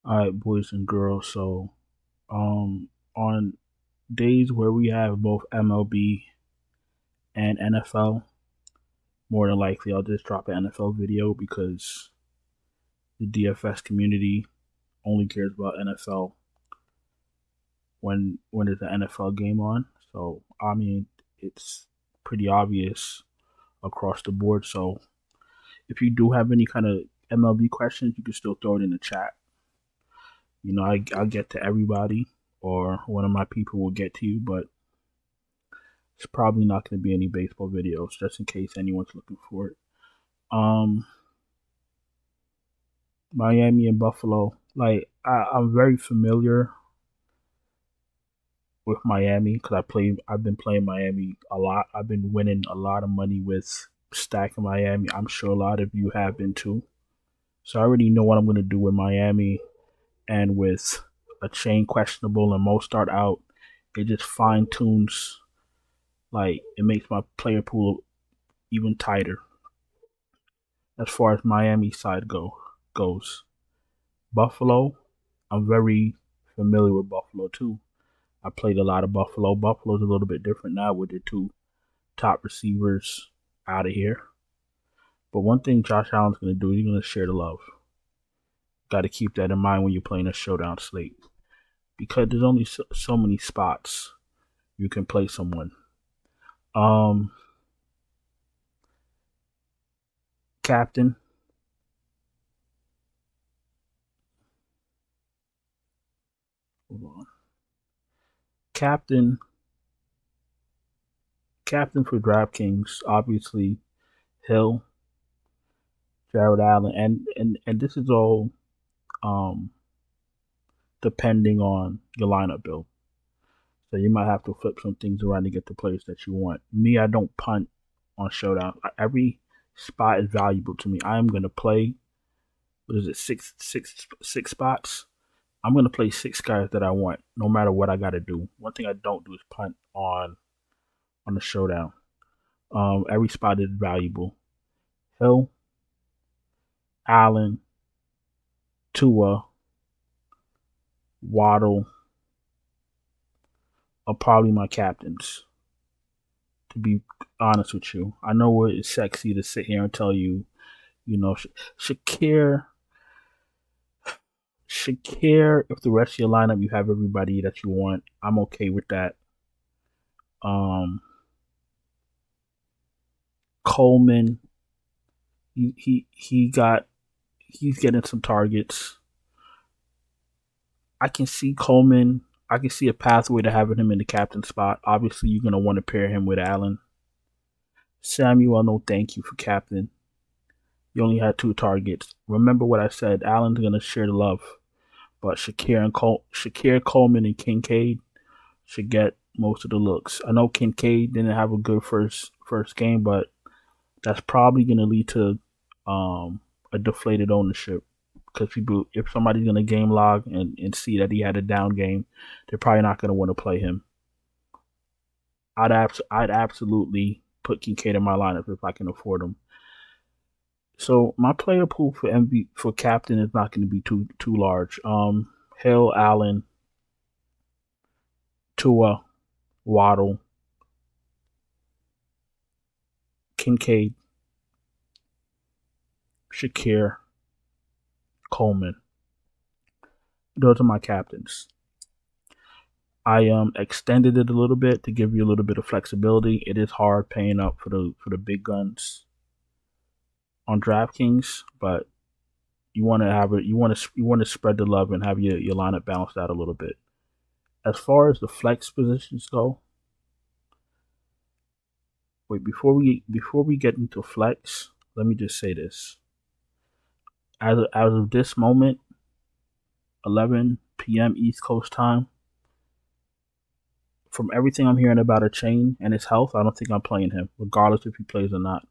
All right, boys and girls. So, on days where we have both MLB and NFL, more than likely I'll just drop an NFL video because the DFS community only cares about NFL when there's an NFL game on. So, I mean, it's pretty obvious across the board. So, if you do have any kind of MLB questions, you can still throw it in the chat. I'll get to everybody, or one of my people will get to you, but it's probably not going to be any baseball videos, just in case anyone's looking for it. Um, Miami and Buffalo. I'm very familiar with Miami because I've been playing Miami a lot. I've been winning a lot of money with stacking Miami. I'm sure a lot of you have been too. So I already know what I'm going to do with Miami, and with a chain questionable and most start out, it just fine tunes. Like, it makes my player pool even tighter as far as Miami side goes. Buffalo, I'm very familiar with Buffalo too. I played a lot of Buffalo. Buffalo's a little bit different now with the two top receivers out of here. But one thing Josh Allen's going to do, he's going to share the love. Got to keep that in mind when you're playing a showdown slate, because there's only so many spots you can play someone. Um, Captain. Hold on. Captain. Captain for DraftKings, obviously Hill, Jared Allen, and this is all um, depending on your lineup build. So you might have to flip some things around to get the players that you want. Me, I don't punt on Showdown. Every spot is valuable to me. I am going to play. What is it? Six spots. I'm going to play six guys that I want, no matter what I got to do. One thing I don't do is punt on the Showdown. Every spot is valuable. Hill, Allen, Tua, Waddle are probably my captains. To be honest with you, I know it's sexy to sit here and tell you, Shakir. Shakir, if the rest of your lineup you have everybody that you want, I'm okay with that. Um, Coleman, he's getting some targets. I can see Coleman. I can see a pathway to having him in the captain spot. Obviously, you're gonna want to pair him with Allen. Samuel, no thank you for captain. You only had two targets. Remember what I said. Allen's gonna share the love, but Shakir Coleman and Kincaid should get most of the looks. I know Kincaid didn't have a good first game, but that's probably gonna lead to a deflated ownership, because people, if somebody's gonna game log and see that he had a down game, they're probably not gonna want to play him. I'd absolutely put Kincaid in my lineup if I can afford him. So my player pool for for captain is not going to be too large. Hill, Allen, Tua, Waddle, Kincaid, Shakir, Coleman. Those are my captains. I extended it a little bit to give you a little bit of flexibility. It is hard paying up for the big guns on DraftKings, but you want to have it. You want to spread the love and have your lineup balanced out a little bit. As far as the flex positions go, wait, before we get into flex, let me just say this. As of this moment, 11 p.m. East Coast time, from everything I'm hearing about a chain and his health, I don't think I'm playing him, regardless if he plays or not.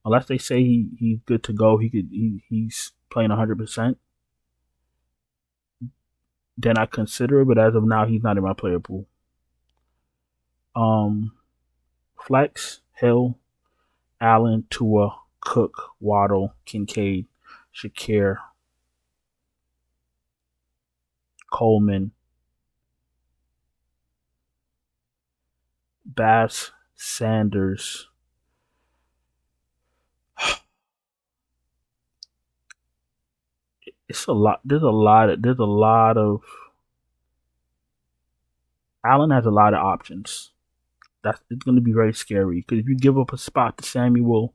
Unless they say he's good to go, he's playing 100%. Then I consider it, but as of now, he's not in my player pool. Um, Flex, Hill, Allen, Tua, Cook, Waddle, Kincaid, Shakir, Coleman, Bass, Sanders. It's a lot. There's a lot. There's a lot of. Allen has a lot of options. That's it's going to be very scary because if you give up a spot to Samuel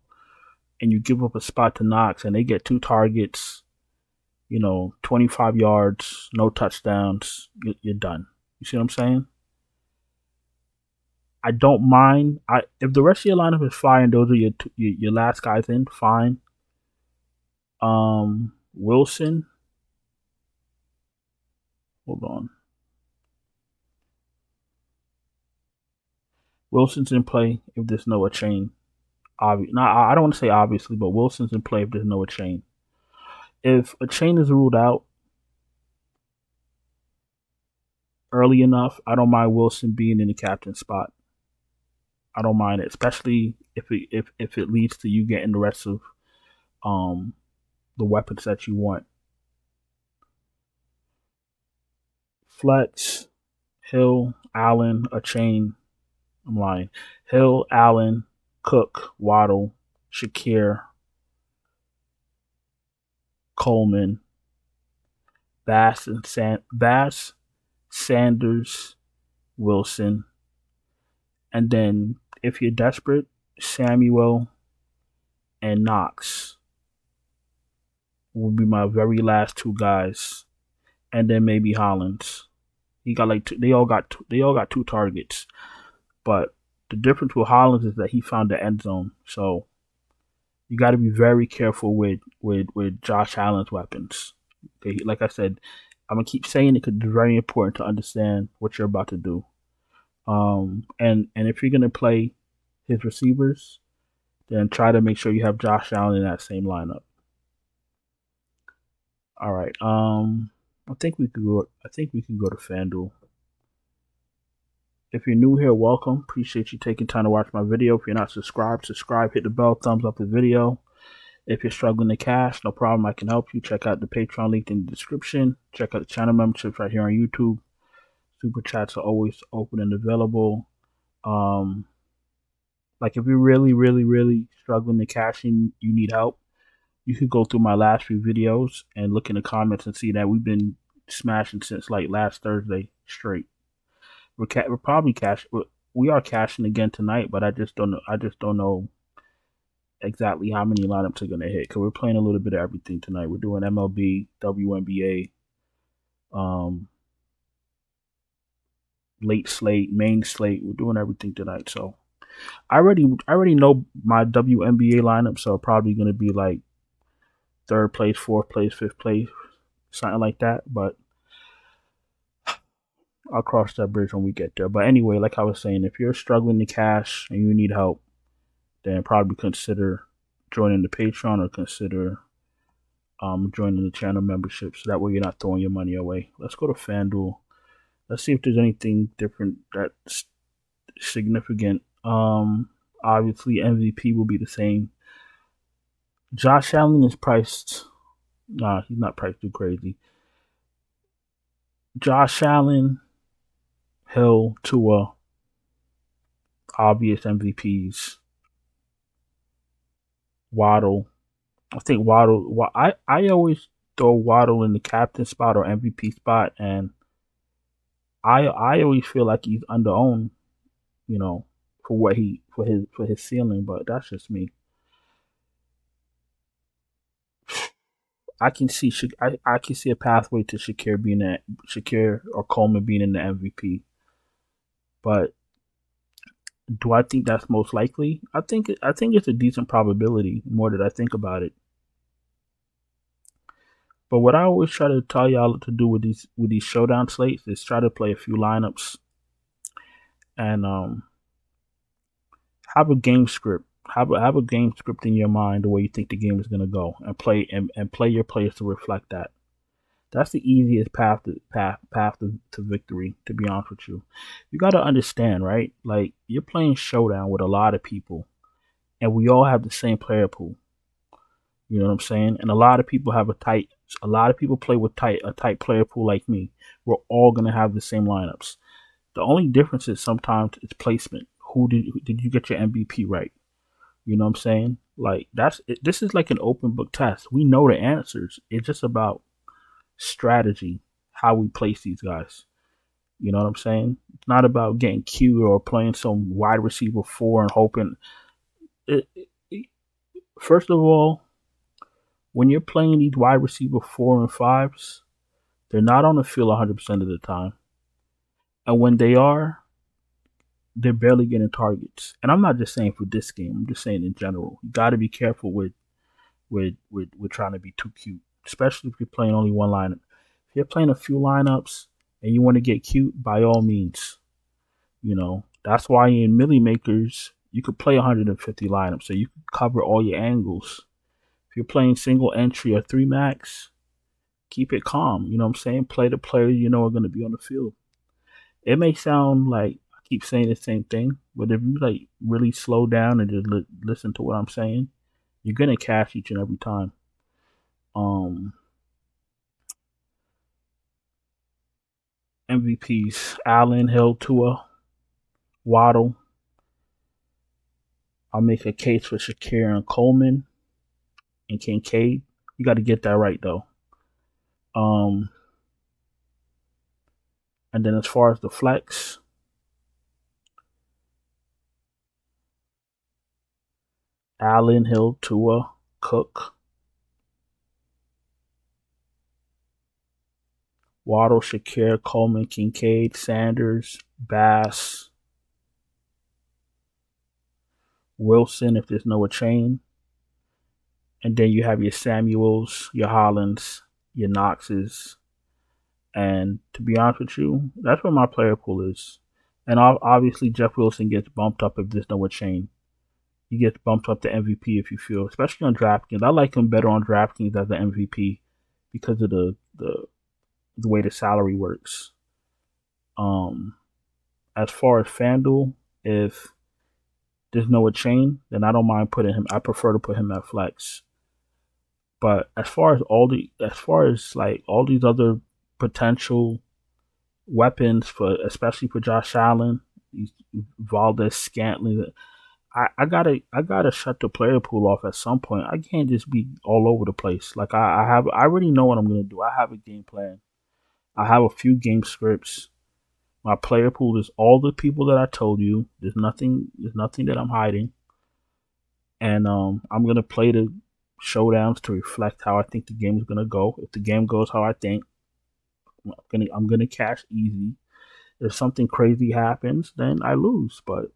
and you give up a spot to Knox and they get 2 targets, 25 yards, no touchdowns, you're done. You see what I'm saying? I don't mind. If the rest of your lineup is fine, those are your last guys in, fine. Wilson. Hold on. Wilson's in play if there's no chain. I don't want to say obviously, but Wilson's in play if there's no chain. If a chain is ruled out early enough, I don't mind Wilson being in the captain spot. I don't mind it, especially if it leads to you getting the rest of the weapons that you want. Flex, Hill, Allen, a chain. I'm lying. Hill, Allen, Cook, Waddle, Shakir, Coleman, Bass, Sanders, Wilson, and then if you're desperate, Samuel and Knox will be my very last 2 guys, and then maybe Hollins. He got they all got 2 targets, but the difference with Hollins is that he found the end zone. So you got to be very careful with Josh Allen's weapons. Okay, like I said, I'm gonna keep saying it because it's very important to understand what you're about to do. And if you're gonna play his receivers, then try to make sure you have Josh Allen in that same lineup. All right. I think we could go. I think we can go to FanDuel. If you're new here, welcome. Appreciate you taking time to watch my video. If you're not subscribed, subscribe. Hit the bell. Thumbs up the video. If you're struggling to cash, no problem. I can help you. Check out the Patreon link in the description. Check out the channel memberships right here on YouTube. Super chats are always open and available. Like if you're really, really, really struggling to cash and you need help, you could go through my last few videos and look in the comments and see that we've been smashing since like last Thursday straight. We're probably we are cashing again tonight, but I just don't know exactly how many lineups are gonna hit because we're playing a little bit of everything tonight. We're doing MLB, WNBA, late slate, main slate. We're doing everything tonight. So I already know my WNBA lineup, so probably gonna be like 3rd place, 4th place, 5th place, something like that. But I'll cross that bridge when we get there. But anyway, like I was saying, if you're struggling to cash and you need help, then probably consider joining the Patreon or consider joining the channel membership so that way you're not throwing your money away. Let's go to FanDuel. Let's see if there's anything different that's significant. Obviously MVP will be the same. Josh Allen is priced. Nah, he's not priced too crazy. Josh Allen, Hill, Tua, obvious MVPs. Waddle. I think Waddle. I always throw Waddle in the captain spot or MVP spot, and I always feel like he's underowned, for his ceiling. But that's just me. I can see I can see a pathway to Shakir or Coleman being in the MVP, but do I think that's most likely? I think it's a decent probability. More that I think about it. But what I always try to tell y'all to do with these showdown slates is try to play a few lineups and have a game script. Have a game script in your mind the way you think the game is gonna go, and play your players to reflect that. That's the easiest path to victory. To be honest with you, you got to understand, right? Like you're playing showdown with a lot of people, and we all have the same player pool. You know what I'm saying? And a lot of people play with a tight player pool like me. We're all gonna have the same lineups. The only difference is sometimes it's placement. Did you get your MVP right? You know what I'm saying? Like this is like an open book test. We know the answers. It's just about strategy, how we place these guys. You know what I'm saying? It's not about getting cute or playing some wide receiver four and hoping. It, first of all, when you're playing these wide receiver four and fives, they're not on the field 100% of the time, and when they are, they're barely getting targets. And I'm not just saying for this game. I'm just saying in general. You got to be careful with trying to be too cute, especially if you're playing only one lineup. If you're playing a few lineups and you want to get cute, by all means, you know that's why in Millie Makers you could play 150 lineups, so you can cover all your angles. If you're playing single entry or three max, keep it calm. You know what I'm saying? Play the players you know are going to be on the field. It may sound like I keep saying the same thing, but if you like really slow down and just listen to what I'm saying, you're gonna cash each and every time. Um, MVPs: Allen, Hill, Tua, Waddle. I'll make a case for Shakir and Coleman and Kincaid. You got to get that right though. Um, and then as far as the flex, Allen, Hill, Tua, Cook, Waddle, Shakir, Coleman, Kincaid, Sanders, Bass, Wilson if there's no chain. And then you have your Samuels, your Hollands, your Knoxes. And to be honest with you, that's where my player pool is. And obviously, Jeff Wilson gets bumped up if there's no chain. He gets bumped up to MVP if you feel, especially on DraftKings. I like him better on DraftKings as the MVP because of the way the salary works. As far as FanDuel, if there's no chain, then I don't mind putting him. I prefer to put him at flex. But as far as like all these other potential weapons for, especially for Josh Allen, Valdez, Scantling, I gotta shut the player pool off at some point. I can't just be all over the place. Like I already know what I'm gonna do. I have a game plan. I have a few game scripts. My player pool is all the people that I told you. There's nothing that I'm hiding. And I'm gonna play the showdowns to reflect how I think the game is gonna go. If the game goes how I think, I'm gonna cash easy. If something crazy happens, then I lose. But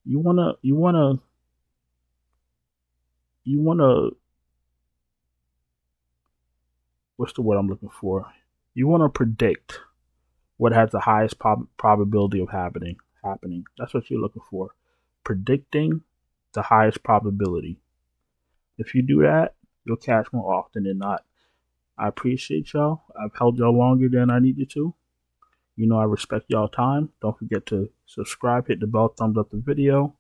you wanna what's the word I'm looking for? You wanna predict what has the highest probability of happening. That's what you're looking for. Predicting the highest probability. If you do that, you'll cash more often than not. I appreciate y'all. I've held y'all longer than I needed to. You know I respect y'all time. Don't forget to subscribe, hit the bell, thumbs up the video.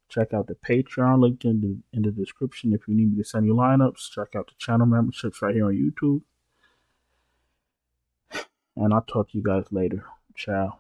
Check out the Patreon link in the description if you need me to send you lineups. Check out the channel memberships right here on YouTube. And I'll talk to you guys later. Ciao.